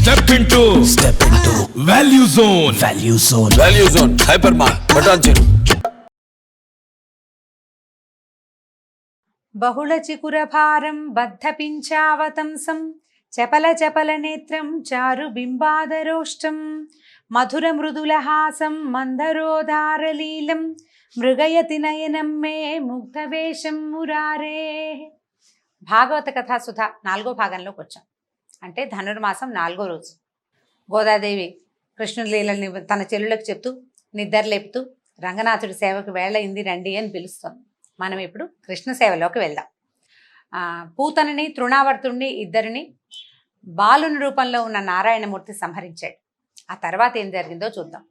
Step into Value Zone. Value Zone Hypermart Patancheru. బహుళ చికురభారం బద్ధపించావతంసం చపల చపల నేత్రం చారు బింబాదరోష్టం మధుర మృదులహాసం మందరోదారలీలం మృగయతి నయనం మే ముగ్ధవేషం మురారే. భాగవత కథాసుధ 4వ భాగంలోకి వచ్చాం. అంటే ధనుర్మాసం 4వ రోజు. గోదాదేవి కృష్ణుడి లీలని తన చెల్లులకు చెప్తూ నిద్రలేపుతూ రంగనాథుడి సేవకు వేళయింది రండి అని పిలుస్తోంది. మనం ఇప్పుడు కృష్ణ సేవలోకి వెళ్దాం. పూతనని తృణావర్తుణ్ణి ఇద్దరిని బాలుని రూపంలో ఉన్న నారాయణమూర్తి సంహరించాడు. ఆ తర్వాత ఏం జరిగిందో చూద్దాం.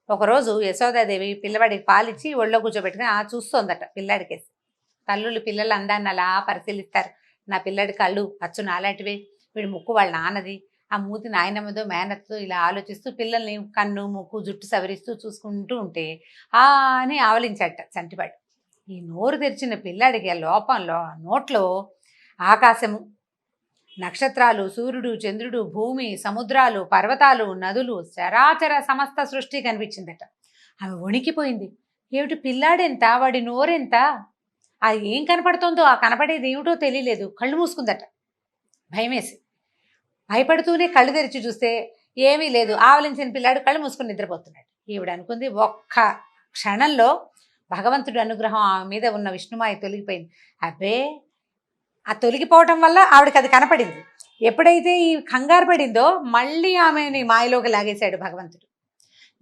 ఒకరోజు యశోదాదేవి పిల్లవాడికి పాలిచ్చి ఒళ్ళో కూర్చోబెట్టుకుని చూస్తోందట పిల్లాడికేసి. తల్లులు పిల్లల అందాన్ని అలా పరిశీలిస్తారు. నా పిల్లడి కళ్ళు అచ్చు నాలాంటివే, వీడి ముక్కు వాళ్ళ నాన్నది, ఆ మూతి నాయనమ్మదో మేనత్తో ఇలా ఆలోచిస్తూ పిల్లల్ని కన్ను ముక్కు జుట్టు సవరిస్తూ చూసుకుంటూ ఉంటే అని ఆవలించట చంటివాడు. ఈ నోరు తెరిచిన పిల్లాడికి ఆ లోపంలో నోట్లో ఆకాశము, నక్షత్రాలు, సూర్యుడు, చంద్రుడు, భూమి, సముద్రాలు, పర్వతాలు, నదులు, చరాచర సమస్త సృష్టి కనిపించిందట. ఆమె వణికిపోయింది. ఏమిటి పిల్లాడెంత, వాడి నోరెంత, అది ఏం కనపడుతోందో, ఆ కనపడేది ఏమిటో తెలియలేదు. కళ్ళు మూసుకుందట భయమేసి. భయపడుతూనే కళ్ళు తెరిచి చూస్తే ఏమీ లేదు. ఆవలించిన పిల్లాడు కళ్ళు మూసుకుని నిద్రపోతున్నాడు. ఈవిడ అనుకుంది ఒక్క క్షణంలో భగవంతుడి అనుగ్రహం ఆమె మీద ఉన్న విష్ణుమాయ తొలగిపోయింది. అబ్బే, ఆ తొలగిపోవటం వల్ల ఆవిడకి అది కనపడింది. ఎప్పుడైతే ఈ కంగారు పడిందో మళ్ళీ ఆమెని మాయలోకి లాగేశాడు భగవంతుడు.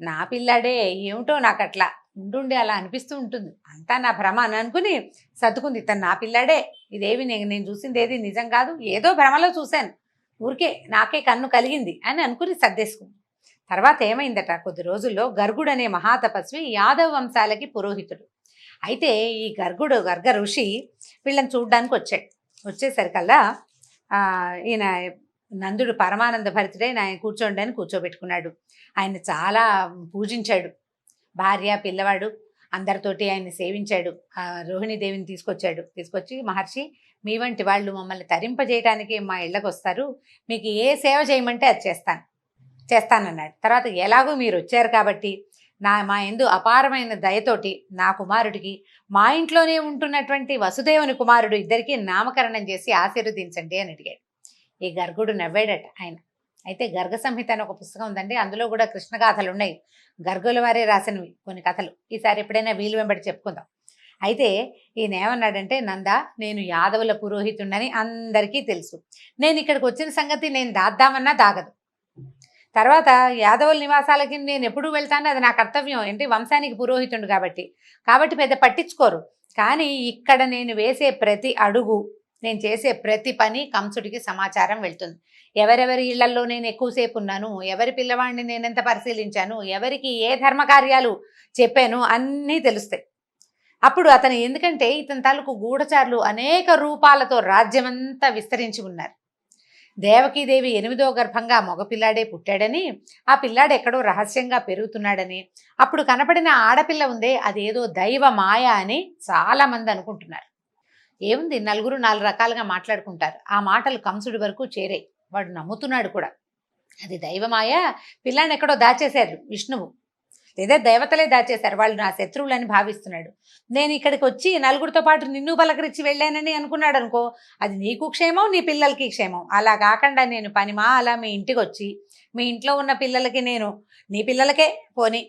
నా పిల్లాడే, ఏమిటో నాకు అట్లా ఉండుండి అలా అనిపిస్తూ ఉంటుంది, అంతా నా భ్రమ అని అనుకుని సర్దుకుంది. తను నా పిల్లాడే, ఇదేవి నేను చూసింది ఏది నిజం కాదు, ఏదో భ్రమలో చూశాను, ఊరికే నాకే కన్ను కలిగింది అని అనుకుని సర్దేసుకుంది. తర్వాత ఏమైందట, కొద్ది రోజుల్లో గర్గుడు అనే మహాతపస్వి యాదవ వంశాలకి పురోహితుడు. అయితే ఈ గర్గ ఋషి వీళ్ళని చూడ్డానికి వచ్చాడు. వచ్చేసరికల్లా ఈయన నందుడు పరమానంద భరితుడే, ఆయన కూర్చోండి అని కూర్చోబెట్టుకున్నాడు. ఆయన చాలా పూజించాడు. భార్య పిల్లవాడు అందరితోటి ఆయన్ని సేవించాడు. రోహిణీదేవిని తీసుకొచ్చి మహర్షి, మీ వంటి వాళ్ళు మమ్మల్ని తరింపజేయడానికి మా ఇళ్ళకు వస్తారు, మీకు ఏ సేవ చేయమంటే అది చేస్తానన్నాడు. తర్వాత ఎలాగో మీరు వచ్చారు కాబట్టి మా యందు అపారమైన దయతోటి నా కుమారుడికి మా ఇంట్లోనే ఉంటున్నటువంటి వసుదేవుని కుమారుడు ఇద్దరికి నామకరణం చేసి ఆశీర్వదించండి అని అడిగాడు. ఈ గర్గుడు నవ్వాడట ఆయన. అయితే గర్గ సంహిత అని ఒక పుస్తకం ఉందండి, అందులో కూడా కృష్ణ గాథలు ఉన్నాయి. గర్గుల వారే రాసినవి కొన్ని కథలు. ఈసారి ఎప్పుడైనా వీలు వెంబడి చెప్పుకుందాం. అయితే ఈయన ఏమన్నాడంటే, నందా, నేను యాదవుల పురోహితుడని అందరికీ తెలుసు. నేను ఇక్కడికి వచ్చిన సంగతి నేను దాద్దామన్నా దాగదు. తర్వాత యాదవుల నివాసాలకి నేను ఎప్పుడు వెళ్తాను, అది నా కర్తవ్యం, ఏంటి వంశానికి పురోహితుడు కాబట్టి పెద్ద పట్టించుకోరు. కానీ ఇక్కడ నేను వేసే ప్రతి అడుగు, నేను చేసే ప్రతి పని కంసుడికి సమాచారం వెళ్తుంది. ఎవరెవరి ఇళ్లలో నేను ఎక్కువసేపు ఉన్నాను, ఎవరి పిల్లవాడిని నేను ఎంత పరిశీలించాను, ఎవరికి ఏ ధర్మకార్యాలు చెప్పాను అన్నీ తెలుస్తాయి. అప్పుడు అతను, ఎందుకంటే ఇతని తాలూకు గూఢచారులు అనేక రూపాలతో రాజ్యమంతా విస్తరించి ఉన్నారు. దేవకీదేవి 8వ గర్భంగా మగపిల్లాడే పుట్టాడని, ఆ పిల్లాడు ఎక్కడో రహస్యంగా పెరుగుతున్నాడని, అప్పుడు కనపడిన ఆడపిల్ల ఉందే అదేదో దైవ మాయ అని చాలామంది అనుకుంటున్నారు. ఏముంది, నలుగురు 4 రకాలుగా మాట్లాడుకుంటారు. ఆ మాటలు కంసుడి వరకు చేరాయి. వాడు నమ్ముతున్నాడు కూడా. అది దైవమాయ, పిల్లాన్ని ఎక్కడో దాచేశారు విష్ణువు, లేదా దేవతలే దాచేశారు, వాళ్ళు నా శత్రువులని భావిస్తున్నాడు. నేను ఇక్కడికి వచ్చి నలుగురితో పాటు నిన్ను పలకరించి వెళ్ళానని అనుకున్నాడు అనుకో, అది నీకు క్షేమం, నీ పిల్లలకి క్షేమం. అలా కాకుండా నేను పనిమా అలా మీ ఇంటికి వచ్చి మీ ఇంట్లో ఉన్న పిల్లలకి, నేను నీ పిల్లలకే పోని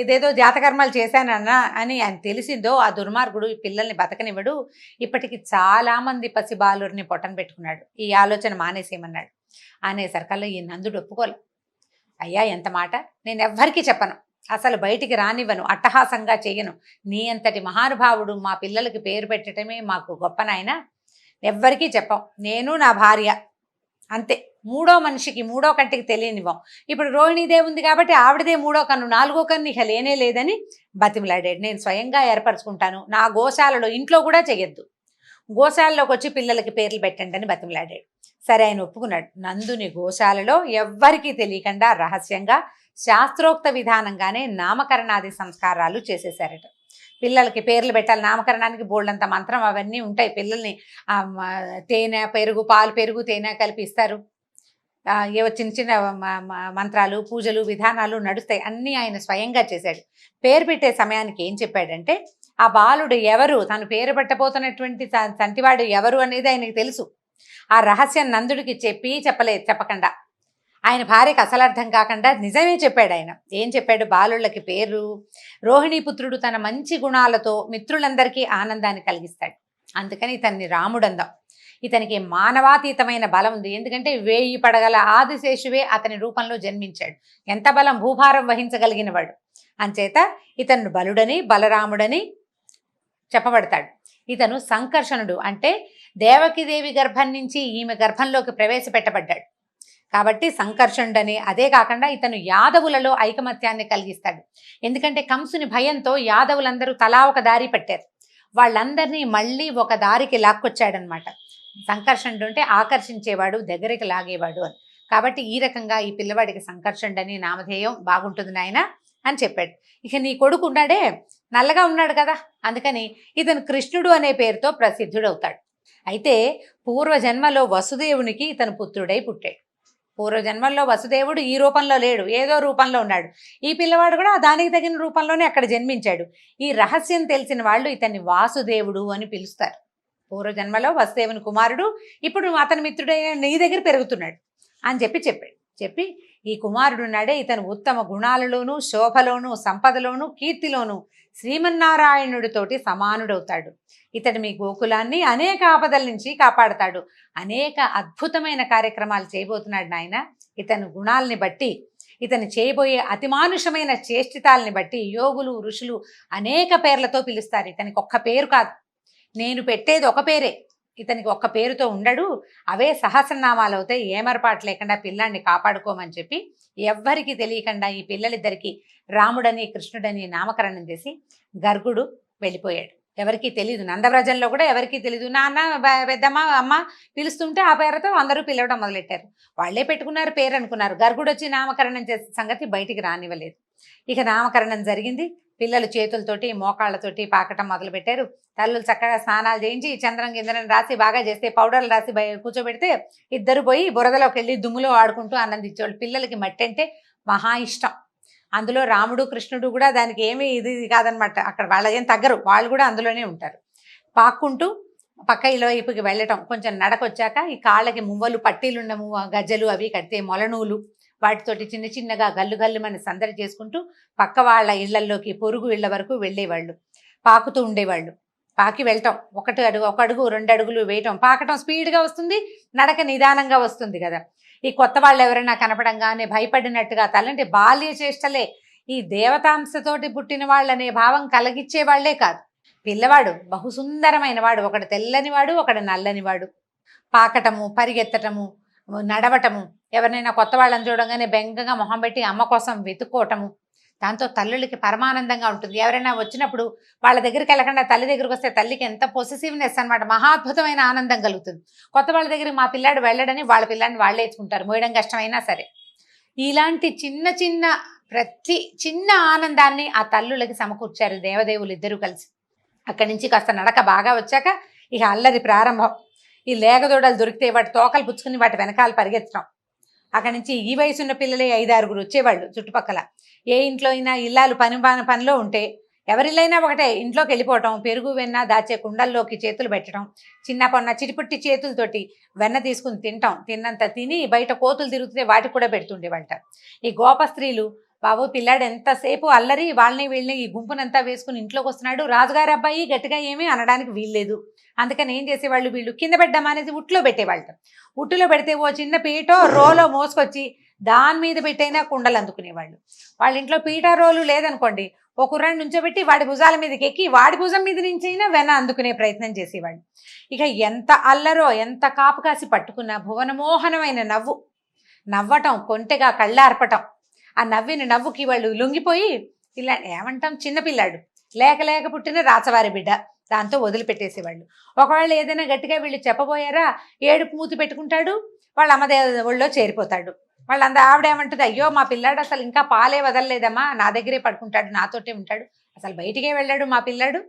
ఏదేదో జాతకర్మాలు చేశానన్నా అని ఆయన తెలిసిందో, ఆ దుర్మార్గుడు ఈ పిల్లల్ని బతకనివ్వడు. ఇప్పటికి చాలామంది పసిబాలురిని పొట్టన పెట్టుకున్నాడు. ఈ ఆలోచన మానేసేయమన్నాడు. అనేసరికల్లా ఈ నందుడు ఒప్పుకోలే. అయ్యా, ఎంత మాట, నేను ఎవ్వరికీ చెప్పను, అసలు బయటికి రానివ్వను, అట్టహాసంగా చెయ్యను. నీ అంతటి మహానుభావుడు మా పిల్లలకి పేరు పెట్టడమే మాకు గొప్ప నాయన, ఎవ్వరికీ చెప్పం, నేను నా భార్య అంతే. మూడో మనిషికి, మూడో కంటికి తెలియనివ్వం. ఇప్పుడు రోహిణీదేవి ఉంది కాబట్టి ఆవిడదే 3వ కన్ను, 4వ కన్ను ఇక లేనే లేదని బతిమలాడాడు. నేను స్వయంగా ఏర్పరచుకుంటాను, నా గోశాలలో, ఇంట్లో కూడా చెయ్యొద్దు, గోశాలలోకి వచ్చి పిల్లలకి పేర్లు పెట్టండి అని బతిమలాడాడు. సరే, ఆయన ఒప్పుకున్నాడు. నందుని గోశాలలో ఎవ్వరికీ తెలియకుండా రహస్యంగా శాస్త్రోక్త విధానంగానే నామకరణాది సంస్కారాలు చేసేశారట. పిల్లలకి పేర్లు పెట్టాలి, నామకరణానికి బోల్డంత మంత్రం అవన్నీ ఉంటాయి. పిల్లల్ని తేనె పెరుగు, పాలు పెరుగు తేనె కలిపి ఇస్తారు. ఏవో చిన్న చిన్న మంత్రాలు పూజలు విధానాలు నడుస్తాయి, అన్నీ ఆయన స్వయంగా చేశాడు. పేరు పెట్టే సమయానికి ఏం చెప్పాడంటే ఆ బాలుడు ఎవరు, తను పేరు పెట్టబోతున్నటువంటి సంటివాడు ఎవరు అనేది ఆయనకి తెలుసు. ఆ రహస్యం నందుడికి చెప్పకుండా ఆయన భార్యకు అసలు అర్థం కాకుండా నిజమే చెప్పాడు. ఆయన ఏం చెప్పాడు, బాలుళ్ళకి పేరు, రోహిణీపుత్రుడు తన మంచి గుణాలతో మిత్రులందరికీ ఆనందాన్ని కలిగిస్తాడు, అందుకని ఇతన్ని రాముడు అందాం. ఇతనికి మానవాతీతమైన బలం ఉంది, ఎందుకంటే 1000 పడగల ఆదిశేషువే అతని రూపంలో జన్మించాడు. ఎంత బలం, భూభారం వహించగలిగిన వాడు. అంచేత ఇతను బలుడని బలరాముడని చెప్పబడతాడు. ఇతను సంకర్షణుడు, అంటే దేవకీదేవి గర్భం నుంచి ఈమె గర్భంలోకి ప్రవేశపెట్టబడ్డాడు కాబట్టి సంకర్షణుడని. అదే కాకుండా ఇతను యాదవులలో ఐకమత్యాన్ని కలిగిస్తాడు, ఎందుకంటే కంసుని భయంతో యాదవులందరూ తలా ఒక దారి పట్టారు, వాళ్ళందరినీ మళ్ళీ ఒక దారికి లాక్కొచ్చాడనమాట. సంకర్షణుడు అంటే ఆకర్షించేవాడు, దగ్గరికి లాగేవాడు అని. కాబట్టి ఈ రకంగా ఈ పిల్లవాడికి సంకర్షణుడని నామధేయం బాగుంటుంది నాయన అని చెప్పాడు. ఇక నీ కొడుకు ఉన్నాడే, నల్లగా ఉన్నాడు కదా, అందుకని ఇతను కృష్ణుడు అనే పేరుతో ప్రసిద్ధుడవుతాడు. అయితే పూర్వజన్మలో వసుదేవునికి ఇతను పుత్రుడై పుట్టాడు. పూర్వజన్మల్లో వసుదేవుడు ఈ రూపంలో లేడు, ఏదో రూపంలో ఉన్నాడు. ఈ పిల్లవాడు కూడా దానికి తగిన రూపంలోనే అక్కడ జన్మించాడు. ఈ రహస్యం తెలిసిన వాళ్ళు ఇతన్ని వాసుదేవుడు అని పిలుస్తారు. పూర్వజన్మలో వసుదేవుని కుమారుడు, ఇప్పుడు అతని మిత్రుడైన నీ దగ్గర పెరుగుతున్నాడు అని చెప్పి ఈ కుమారుడున్నాడే ఇతను ఉత్తమ గుణాలలోనూ శోభలోనూ సంపదలోనూ కీర్తిలోనూ శ్రీమన్నారాయణుడితోటి సమానుడవుతాడు. ఇతడు మీ గోకులాన్ని అనేక ఆపదల నుంచి కాపాడతాడు, అనేక అద్భుతమైన కార్యక్రమాలు చేయబోతున్నాడు నాయన. ఇతని గుణాలని బట్టి, ఇతను చేయబోయే అతిమానుషమైన చేష్టితాలని బట్టి యోగులు ఋషులు అనేక పేర్లతో పిలుస్తారు. ఇతనికి ఒక్క పేరు కాదు, నేను పెట్టేది ఒక పేరే, ఇతనికి ఒక్క పేరుతో ఉండడు, అవే సహస్రనామాలు అవుతాయి. ఏమరపాటు లేకుండా పిల్లాన్ని కాపాడుకోమని చెప్పి ఎవ్వరికి తెలియకుండా ఈ పిల్లలిద్దరికీ రాముడని కృష్ణుడని నామకరణం చేసి గర్గుడు వెళ్ళిపోయాడు. ఎవరికీ తెలీదు, నందవ్రజంలో కూడా ఎవరికీ తెలీదు. నాన్న పెద్దమ్మ అమ్మ పిలుస్తుంటే ఆ పేరుతో అందరూ పిలవడం మొదలెట్టారు. వాళ్లే పెట్టుకున్నారు పేరు అనుకున్నారు. గర్గుడు వచ్చి నామకరణం చేసే సంగతి బయటికి రానివ్వలేదు. ఇక నామకరణం జరిగింది. పిల్లలు చేతులతోటి మోకాళ్ళతోటి పాకటం మొదలుపెట్టారు. తల్లులు చక్కగా స్నానాలు చేయించి చంద్రం గిందరం రాసి బాగా చేస్తే పౌడర్లు రాసి కూర్చోబెడితే ఇద్దరు పోయి బురదలోకి వెళ్ళి దుమ్ములో ఆడుకుంటూ ఆనందించేవాళ్ళు. పిల్లలకి మట్టి అంటే మహా ఇష్టం. అందులో రాముడు కృష్ణుడు కూడా దానికి ఏమీ ఇది కాదనమాట. అక్కడ వాళ్ళ ఏం తగ్గరు, వాళ్ళు కూడా అందులోనే ఉంటారు. పాక్కుంటూ పక్క ఇళ్ళ వైపుకి వెళ్ళటం. కొంచెం నడకొచ్చాక ఈ కాళ్ళకి మువ్వలు పట్టీలున్న గజ్జలు అవి కడితే మొలనూలు వాటితోటి చిన్న చిన్నగా గల్లు గల్లు మన సందడి చేసుకుంటూ పక్క వాళ్ళ ఇళ్లల్లోకి పొరుగు ఇళ్ల వరకు వెళ్ళేవాళ్ళు. పాకుతూ ఉండేవాళ్ళు. పాకి వెళ్ళటం, ఒక అడుగు 2 అడుగులు వేయటం. పాకటం స్పీడ్గా వస్తుంది, నడక నిదానంగా వస్తుంది కదా. ఈ కొత్త వాళ్ళు ఎవరైనా కనపడంగానే భయపడినట్టుగా తలంటే బాల్య చేష్టలే. ఈ దేవతాంశతోటి పుట్టిన వాళ్ళనే భావం కలిగించే వాళ్లే కాదు. పిల్లవాడు బహుసుందరమైన వాడు, ఒకడు తెల్లనివాడు ఒకడు నల్లనివాడు. పాకటము, పరిగెత్తటము, నడవటము, ఎవరినైనా కొత్త వాళ్ళని చూడగానే బెంగగా మొహం పెట్టి అమ్మ కోసం వెతుక్కోవటము, దాంతో తల్లులకి పరమానందంగా ఉంటుంది. ఎవరైనా వచ్చినప్పుడు వాళ్ళ దగ్గరికి వెళ్ళకుండా తల్లి దగ్గరికి వస్తే తల్లికి ఎంత పొసెసివ్నెస్ అనమాట, మహాద్భుతమైన ఆనందం కలుగుతుంది. కొత్త వాళ్ళ దగ్గరికి మా పిల్లాడు వెళ్ళడని వాళ్ళ పిల్లాడిని వాళ్ళే ఎత్తుకుంటారు, మోయడం కష్టమైనా సరే. ఇలాంటి ప్రతి చిన్న ఆనందాన్ని ఆ తల్లులకి సమకూర్చారు దేవదేవులు ఇద్దరూ కలిసి. అక్కడి నుంచి కాస్త నడక బాగా వచ్చాక ఇక అల్లరి ప్రారంభం. ఈ లేగదూడలు దొరికితే వాటి తోకలు పుచ్చుకుని వాటి వెనకాల పరిగెత్తడం. అక్కడి నుంచి ఈ వయసున్న పిల్లలే 5-6 వచ్చేవాళ్ళు చుట్టుపక్కల. ఏ ఇంట్లో అయినా ఇల్లాలు పనిలో ఉంటే ఎవరిల్లైనా ఒకటే, ఇంట్లోకి వెళ్ళిపోవటం, పెరుగు వెన్న దాచే కుండల్లోకి చేతులు పెట్టడం, చిన్న చిటిపుట్టి చేతులతోటి వెన్న తీసుకుని తినటం, తిన్నంత తిని బయట కోతులు తిరుగుతుంటే వాటికి కూడా పెడుతుండేవంట. ఈ గోప స్త్రీలు బాబు పిల్లాడు ఎంతసేపు అల్లరి, వాళ్ళని వీళ్ళని ఈ గుంపునంతా వేసుకుని ఇంట్లోకి వస్తున్నాడు, రాజుగారి అబ్బాయి గట్టిగా ఏమీ అనడానికి వీల్లేదు. అందుకని ఏం చేసేవాళ్ళు, వీళ్ళు కింద పెట్టడం అనేది ఉట్లో పెట్టేవాళ్ళు. ఉట్టులో పెడితే ఓ చిన్న పీటో రోలో మోసుకొచ్చి దాని మీద పెట్టైనా కుండలు అందుకునేవాళ్ళు. వాళ్ళ ఇంట్లో పీట రోలు లేదనుకోండి, ఒక కుర్రాన్ని నుంచోబెట్టి వాడి భుజాల మీదకి ఎక్కి వాడి భుజం మీద నుంచి అయినా వెన అందుకునే ప్రయత్నం చేసేవాళ్ళు. ఇక ఎంత అల్లరో, ఎంత కాపు కాసి పట్టుకున్న భువనమోహనమైన నవ్వటం, కొంటెగా కళ్ళార్పటం. ఆ నవ్వుకి వాళ్ళు లొంగిపోయి ఇలా ఏమంటాం, చిన్నపిల్లాడు లేక పుట్టిన రాచవారి బిడ్డ, దాంతో వదిలిపెట్టేసేవాళ్ళు. ఒకవేళ ఏదైనా గట్టిగా వీళ్ళు చెప్పబోయారా, ఏడుపు మూతి పెట్టుకుంటాడు, వాళ్ళ అమ్మదే ఒళ్ళో చేరిపోతాడు. ఆవిడ ఏమంటుంది, అయ్యో మా పిల్లాడు అసలు ఇంకా పాలే వదలలేదమ్మా, నా దగ్గరే పడుకుంటాడు, నాతోటే ఉంటాడు, అసలు బయటికే వెళ్ళాడు మా పిల్లాడు,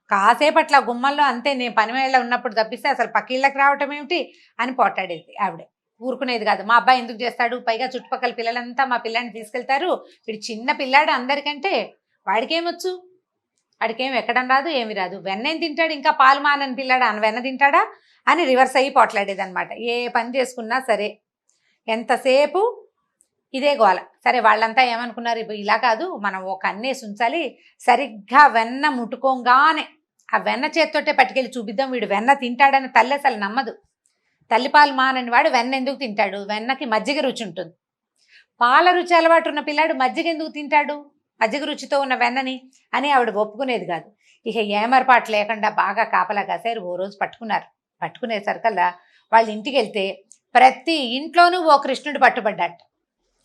కాసేపట్ల గుమ్మల్లో అంతే, నేను పని వేళ ఉన్నప్పుడు తప్పిస్తే అసలు పక్కిళ్ళకి రావటం ఏమిటి అని పోటాడేది ఆవిడ. ఊరుకునేది కాదు. మా అబ్బాయి ఎందుకు చేస్తాడు, పైగా చుట్టుపక్కల పిల్లలంతా మా పిల్లాడిని తీసుకెళ్తారు, వీడు చిన్న పిల్లాడు అందరికంటే, వాడికేమొచ్చు, వాడికేం ఎక్కడం రాదు, ఏమి రాదు, వెన్నేం తింటాడు, ఇంకా పాలు మానని పిల్లాడు అని వెన్న తింటాడా అని రివర్స్ అయ్యి పోట్లాడేది అనమాట. ఏ పని చేసుకున్నా సరే ఎంతసేపు ఇదే గోల. సరే వాళ్ళంతా ఏమనుకున్నారు, ఇలా కాదు మనం ఒక అన్నేసి ఉంచాలి, సరిగ్గా వెన్న ముట్టుకోగానే ఆ వెన్న చేత్తోటే పట్టుకెళ్ళి చూపిద్దాం, వీడు వెన్న తింటాడని తల్లి అసలు నమ్మదు. తల్లిపాలు మానని వాడు వెన్న ఎందుకు తింటాడు, వెన్నకి మజ్జిగ రుచి ఉంటుంది. పాల రుచి అలవాటు ఉన్న పిల్లాడు మజ్జిగ ఎందుకు తింటాడు, మజ్జిగ రుచితో ఉన్న వెన్నని అని ఆవిడ ఒప్పుకునేది కాదు. ఇక ఏమరపాటు లేకుండా బాగా కాపలా కాసారు. ఓ రోజు పట్టుకునేసరికల్లా వాళ్ళ ఇంటికి వెళ్తే ప్రతి ఇంట్లోనూ ఓ కృష్ణుడు పట్టుబడ్డాట.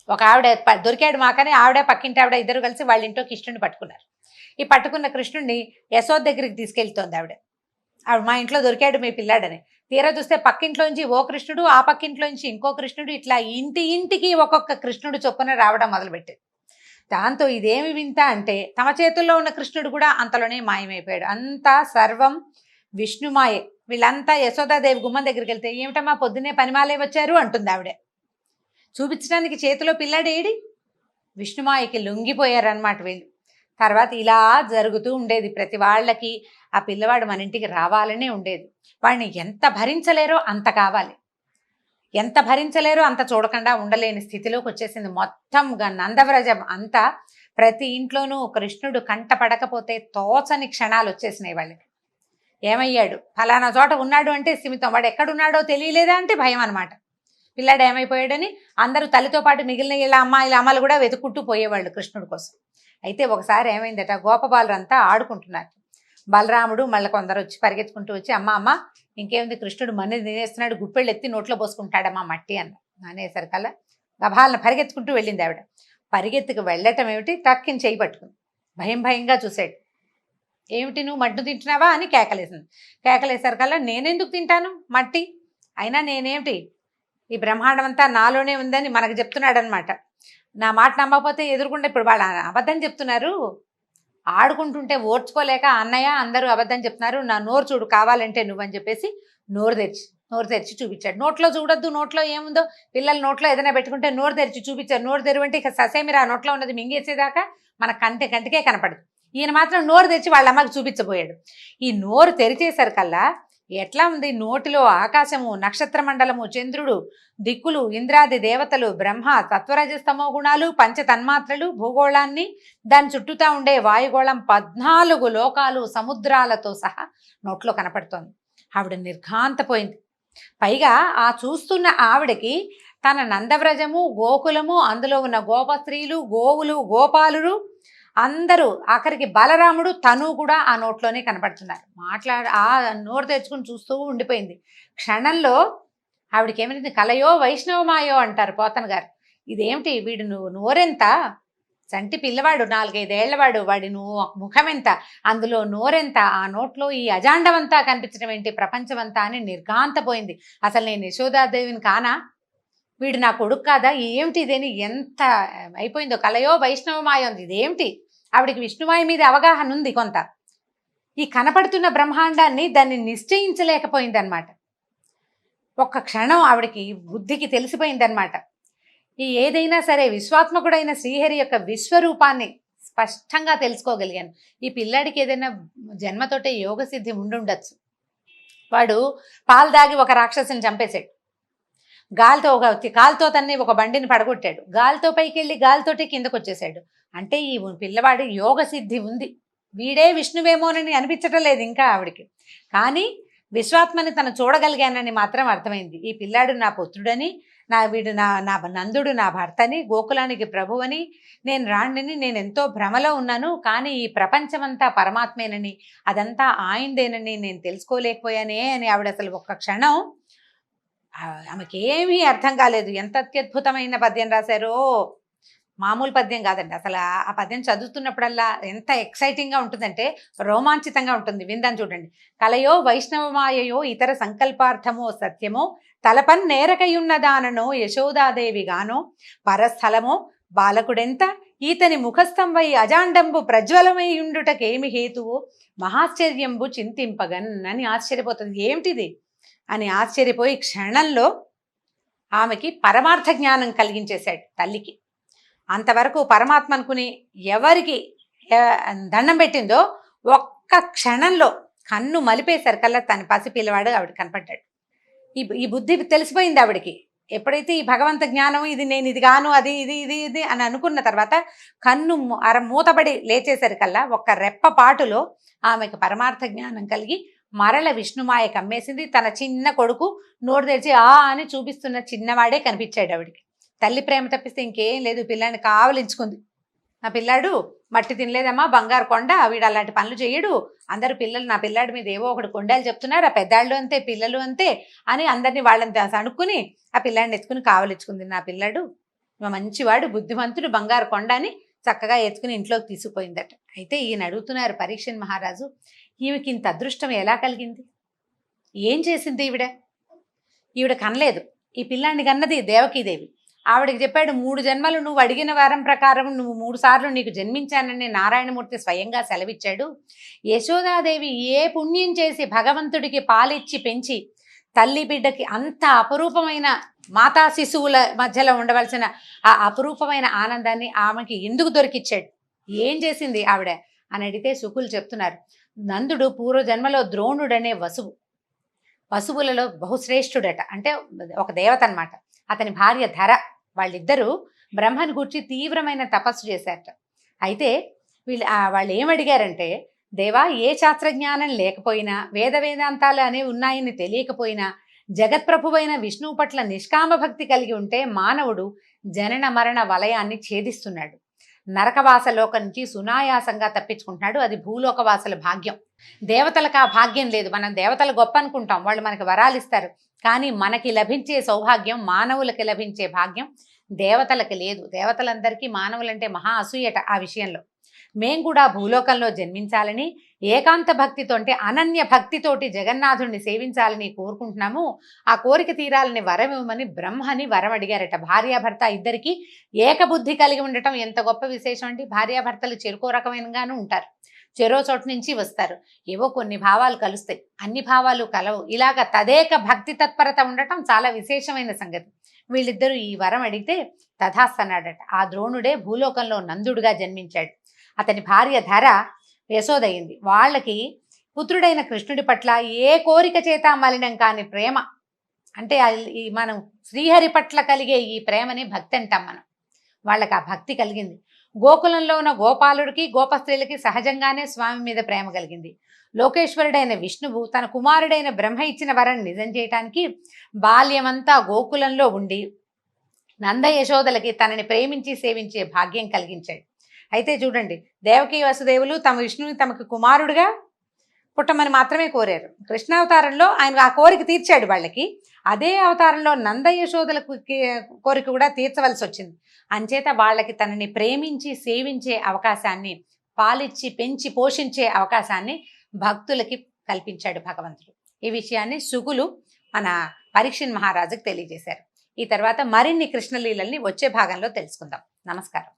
ఒక ఆవిడ దొరికాడు మాకని ఆవిడ పక్కింటి ఆవిడ ఇద్దరు కలిసి వాళ్ళ ఇంట్లో కృష్ణుడిని పట్టుకున్నారు. ఈ పట్టుకున్న కృష్ణుడిని యశోద దగ్గరికి తీసుకెళ్తోంది ఆవిడ. మా ఇంట్లో దొరికాడు మీ పిల్లాడని. తీరా చూస్తే పక్కింట్లోంచి ఓ కృష్ణుడు, ఆ పక్కింట్లోంచి ఇంకో కృష్ణుడు, ఇట్లా ఇంటికి ఒక్కొక్క కృష్ణుడు చొప్పున రావడం మొదలుపెట్టాడు. దాంతో ఇదేమి వింత అంటే తమ చేతుల్లో ఉన్న కృష్ణుడు కూడా అంతలోనే మాయమైపోయాడు. అంతా సర్వం విష్ణుమాయే. వీళ్ళంతా యశోదాదేవి గుమ్మం దగ్గరికి వెళ్తే, ఏమిటమ్మా పొద్దున్నే పనిమాలే వచ్చారు అంటుంది ఆవిడ. చూపించడానికి చేతిలో పిల్లాడేడి, విష్ణుమాయకి లొంగిపోయారనమాట వీళ్ళు. తర్వాత ఇలా జరుగుతూ ఉండేది ప్రతి వాళ్ళకి. ఆ పిల్లవాడు మన ఇంటికి రావాలనే ఉండేది. వాడిని ఎంత భరించలేరో అంత కావాలి, ఎంత భరించలేరో అంత చూడకుండా ఉండలేని స్థితిలోకి వచ్చేసింది. మొత్తంగా నందవ్రజం అంతా ప్రతి ఇంట్లోనూ కృష్ణుడు కంట పడకపోతే తోచని క్షణాలు వచ్చేసినాయి వాళ్ళకి. ఏమయ్యాడు, ఫలానా చోట ఉన్నాడు అంటే సిమితం, వాడు ఎక్కడున్నాడో తెలియలేదా అంటే భయం అనమాట. పిల్లాడు ఏమైపోయాడని అందరూ తల్లితో పాటు మిగిలిన ఇలా అమ్మలు కూడా వెతుక్కుంటూ పోయేవాళ్ళు కృష్ణుడి కోసం. అయితే ఒకసారి ఏమైందట, గోపబాలురంతా ఆడుకుంటున్నారు. బలరాముడు మళ్ళీ కొందరు వచ్చి పరిగెత్తుకుంటూ వచ్చి, అమ్మ ఇంకేముంది, కృష్ణుడు మన్ని తినేస్తున్నాడు, గుప్పెళ్ళు ఎత్తి నోట్లో పోసుకుంటాడమ్మా మట్టి అన్న అనేసరికల్లా గభాలను పరిగెత్తుకుంటూ వెళ్ళింది ఆవిడ. పరిగెత్తుకు వెళ్ళటం ఏమిటి, టక్కిని చేయి పట్టుకుంది. భయంగా చూశాడు. ఏమిటి నువ్వు మట్టు తింటున్నావా అని కేకలేసింది. కేకలేసరికల్లా నేనెందుకు తింటాను మట్టి, అయినా నేనేమిటి, ఈ బ్రహ్మాండం అంతా నాలోనే ఉందని మనకు చెప్తున్నాడు అనమాట. నా మాట నమ్మకపోతే ఎదురుకుండా ఇప్పుడు వాళ్ళు అబద్ధం చెప్తున్నారు, ఆడుకుంటుంటే ఓర్చుకోలేక అన్నయ్య అందరూ అబద్ధం చెప్తున్నారు, నా నోరు చూడు కావాలంటే నువ్వని చెప్పేసి నోరు తెరిచి చూపించాడు. నోట్లో చూడొద్దు, నోట్లో ఏముందో, పిల్లల నోట్లో ఏదైనా పెట్టుకుంటే నోరు తెరిచి చూపించారు. నోరు తెరువంటే ఇక ససేమిరా నోట్లో ఉన్నది మింగేసేదాకా మన కంటికే కనపడదు. ఈయన మాత్రం నోరు తెరిచి వాళ్ళ అమ్మకి చూపించబోయాడు. ఈ నోరు తెరిచేసరికల్లా ఎట్లా ఉంది, నోటిలో ఆకాశము, నక్షత్ర మండలము, చంద్రుడు, దిక్కులు, ఇంద్రాది దేవతలు, బ్రహ్మ, తత్వరజస్తమో గుణాలు, పంచ తన్మాత్రలు, భూగోళాన్ని, దాని చుట్టూతా ఉండే వాయుగోళం, 14 లోకాలు సముద్రాలతో సహా నోట్లో కనపడుతోంది. ఆవిడ నిర్ఘాంతపోయింది. పైగా ఆ చూస్తున్న ఆవిడకి తన నందవ్రజము, గోకులము, అందులో ఉన్న గోపస్త్రీలు, గోవులు, గోపాలురు అందరూ, ఆఖరికి బలరాముడు తను కూడా ఆ నోట్లోనే కనపడుతున్నారు. ఆ నోరు తెచ్చుకుని చూస్తూ ఉండిపోయింది. క్షణంలో ఆవిడకి ఏమైంది, కలయో వైష్ణవమాయో అంటారు పోతన గారు. ఇదేమిటి, వీడు నోరెంత, చంటి పిల్లవాడు 4-5 ఏళ్లవాడు, వాడి ముఖం ఎంత, అందులో నోరెంత, ఆ నోట్లో ఈ అజాండమంతా కనిపించడం ఏంటి, ప్రపంచమంతా అని నిర్ఘాంతపోయింది. అసలు నేను యశోదాదేవిని కానా, వీడు నా కొడుకు కాదా, ఏమిటి ఇదేని ఎంత అయిపోయిందో. కలయో వైష్ణవమాయ ఉంది, ఇదేమిటి. ఆవిడికి విష్ణుమాయ మీద అవగాహన ఉంది కొంత. ఈ కనపడుతున్న బ్రహ్మాండాన్ని దాన్ని నిశ్చయించలేకపోయిందనమాట. ఒక్క క్షణం ఆవిడికి బుద్ధికి తెలిసిపోయిందనమాట. ఈ ఏదైనా సరే విశ్వాత్మకుడైన శ్రీహరి యొక్క విశ్వరూపాన్ని స్పష్టంగా తెలుసుకోగలిగాను. ఈ పిల్లాడికి ఏదైనా జన్మతోటే యోగసిద్ధి ఉండుండొచ్చు. వాడు పాలు దాగి ఒక రాక్షసుని చంపేశాడు, కాలుతో తన్ని ఒక బండిని పడగొట్టాడు, గాలితో పైకి వెళ్ళి గాలితోటి కిందకు వచ్చేసాడు. అంటే ఈ పిల్లవాడి యోగ సిద్ధి ఉంది, వీడే విష్ణువేమోనని అనిపించటం లేదు ఇంకా ఆవిడికి. కానీ విశ్వాత్మని తను చూడగలిగానని మాత్రం అర్థమైంది. ఈ పిల్లాడు నా పుత్రుడని, వీడు నా నందుడు నా భర్తని, గోకులానికి ప్రభువని, నేను రాణిని, నేను ఎంతో భ్రమలో ఉన్నాను, కానీ ఈ ప్రపంచమంతా పరమాత్మేనని, అదంతా ఆయిందేనని నేను తెలుసుకోలేకపోయానే అని ఆవిడ అసలు ఒక్క క్షణం ఆమెకేమీ అర్థం కాలేదు. ఎంత అత్యద్భుతమైన పద్యం రాశారో, మామూలు పద్యం కాదండి అసలు. ఆ పద్యం చదువుతున్నప్పుడల్లా ఎంత ఎక్సైటింగ్గా ఉంటుందంటే రోమాంచితంగా ఉంటుంది. విందాం చూడండి. కలయో వైష్ణవమాయయో ఇతర సంకల్పార్థమో సత్యమో తలపన్ నేరకయున్నదాననో యశోదాదేవిగానో పరస్థలమో బాలకుడెంత ఈతని ముఖస్థంవై అజాండంబు ప్రజ్వలమైయుండుటకేమి హేతువు మహాశ్చర్యంబు చింతింపగన్ అని ఆశ్చర్యపోతుంది. ఏమిటిది అని ఆశ్చర్యపోయి క్షణంలో ఆమెకి పరమార్థ జ్ఞానం కలిగించేశాడు తల్లికి. అంతవరకు పరమాత్మ అనుకుని ఎవరికి దండం పెట్టిందో ఒక్క క్షణంలో కన్ను మలిపేసరికల్లా తన పసిపిల్లవాడు ఆవిడ కనపడ్డాడు. ఈ బుద్ధి తెలిసిపోయింది ఆవిడికి. ఎప్పుడైతే ఈ భగవంత జ్ఞానం ఇది నేను ఇది గాను అది ఇది ఇది ఇది అని అనుకున్న తర్వాత కన్ను మూతబడి లేచేసరికల్లా ఒక్క రెప్ప పాటులో ఆమెకు పరమార్థ జ్ఞానం కలిగి మరల విష్ణుమాయ కమ్మేసింది. తన చిన్న కొడుకు నోరు తెరిచి ఆ అని చూపిస్తున్న చిన్నవాడే కనిపించాడు ఆవిడికి. తల్లి ప్రేమ తప్పిస్తే ఇంకేం లేదు. పిల్లాడిని కావలించుకుంది. నా పిల్లాడు మట్టి తినలేదమ్మా, బంగారు కొండ, వీడు అలాంటి పనులు చేయడు, అందరు పిల్లలు నా పిల్లాడి మీద ఏవో ఒకటి కొండాలు చెప్తున్నారు, ఆ పెద్దాళ్ళు అంతే పిల్లలు అంతే అని అందరినీ వాళ్ళని అనుకుని ఆ పిల్లాడిని ఎత్తుకుని కావలించుకుంది. నా పిల్లాడు మంచివాడు, బుద్ధిమంతుడు, బంగారు కొండ అని చక్కగా ఎత్తుకుని ఇంట్లోకి తీసుకుపోయిందట. అయితే ఈయన అడుగుతున్నారు పరీక్షణ్ మహారాజు, ఈమెకి ఇంత అదృష్టం ఎలా కలిగింది? ఏం చేసింది ఈవిడ కనలేదు. ఈ పిల్లాడిని కన్నది దేవకీదేవి. ఆవిడకి చెప్పాడు, 3 జన్మలు నువ్వు అడిగిన వారం ప్రకారం నువ్వు 3 సార్లు నీకు జన్మించానని నారాయణమూర్తి స్వయంగా సెలవిచ్చాడు. యశోదాదేవి ఏ పుణ్యం చేసి భగవంతుడికి పాలిచ్చి పెంచి తల్లి బిడ్డకి అంత అపరూపమైన మాతా శిశువుల మధ్యలో ఉండవలసిన ఆ అపరూపమైన ఆనందాన్ని ఆమెకి ఎందుకు దొరికిచ్చాడు? ఏం చేసింది ఆవిడ అని అడిగితే శుకులు చెప్తున్నారు, నందుడు పూర్వజన్మలో ద్రోణుడనే వసువులలో బహుశ్రేష్ఠుడట. అంటే ఒక దేవత అనమాట. అతని భార్య ధర. వాళ్ళిద్దరూ బ్రహ్మను గూర్చి తీవ్రమైన తపస్సు చేశారట. అయితే వాళ్ళు ఏమడిగారంటే, దేవా, ఏ శాస్త్రజ్ఞానం లేకపోయినా వేదాంతాలు అనేవి ఉన్నాయని తెలియకపోయినా జగత్ప్రభువైన విష్ణువు పట్ల నిష్కామ భక్తి కలిగి ఉంటే మానవుడు జనన మరణ వలయాన్ని ఛేదిస్తున్నాడు, నరకవాసలోకం నుంచి సునాయాసంగా తప్పించుకుంటున్నాడు. అది భూలోకవాసుల భాగ్యం. దేవతలకు ఆ భాగ్యం లేదు. మనం దేవతలు గొప్ప అనుకుంటాం, వాళ్ళు మనకి వరాలు ఇస్తారు. కానీ మనకి లభించే సౌభాగ్యం, మానవులకి లభించే భాగ్యం దేవతలకి లేదు. దేవతలందరికీ మానవులంటే మహా అసూయట. ఆ విషయంలో మేం కూడా భూలోకంలో జన్మించాలని, ఏకాంత భక్తితో అంటే అనన్య భక్తితోటి జగన్నాథుడిని సేవించాలని కోరుకుంటున్నాము. ఆ కోరిక తీరాలని వరం ఇవ్వమని బ్రహ్మని వరం అడిగారట. భార్యాభర్త ఇద్దరికి ఏకబుద్ధి కలిగి ఉండటం ఎంత గొప్ప విశేషం అండి. భార్యాభర్తలు చెరుకో రకమైనగాను ఉంటారు, చెరో చోటు నుంచి వస్తారు, ఏవో కొన్ని భావాలు కలుస్తాయి, అన్ని భావాలు కలవు. ఇలాగ తదేక భక్తి తత్పరత ఉండటం చాలా విశేషమైన సంగతి. వీళ్ళిద్దరూ ఈ వరం అడిగితే తథాస్తన్నాడట. ఆ ద్రోణుడే భూలోకంలో నందుడుగా జన్మించాడు. అతని భార్య ధర యశోదయింది. వాళ్ళకి పుత్రుడైన కృష్ణుడి పట్ల ఏ కోరిక చేత మలినం కాని ప్రేమ, అంటే మనం శ్రీహరి పట్ల కలిగే ఈ ప్రేమని భక్తి అంటాం మనం. వాళ్ళకి ఆ భక్తి కలిగింది. గోకులంలో ఉన్న గోపాలుడికి గోపస్త్రీలకి సహజంగానే స్వామి మీద ప్రేమ కలిగింది. లోకేశ్వరుడైన విష్ణువు తన కుమారుడైన బ్రహ్మ ఇచ్చిన వరాన్ని నిజం చేయటానికి బాల్యమంతా గోకులంలో ఉండి నంద యశోదలకి తనని ప్రేమించి సేవించే భాగ్యం కలిగించాడు. అయితే చూడండి, దేవకీ వసుదేవులు తమ విష్ణువుని తమకు కుమారుడుగా పుట్టమని మాత్రమే కోరారు. కృష్ణావతారంలో ఆయన ఆ కోరిక తీర్చాడు వాళ్ళకి. అదే అవతారంలో నంద యశోదలకు కోరిక కూడా తీర్చవలసి వచ్చింది. అంచేత వాళ్ళకి తనని ప్రేమించి సేవించే అవకాశాన్ని, పాలిచ్చి పెంచి పోషించే అవకాశాన్ని భక్తులకి కల్పించాడు భగవంతుడు. ఈ విషయాన్ని శుకులు మన పరీక్షణ్ మహారాజుకు తెలియజేశారు. ఈ తర్వాత మరిన్ని కృష్ణలీలల్ని వచ్చే భాగంలో తెలుసుకుందాం. నమస్కారం.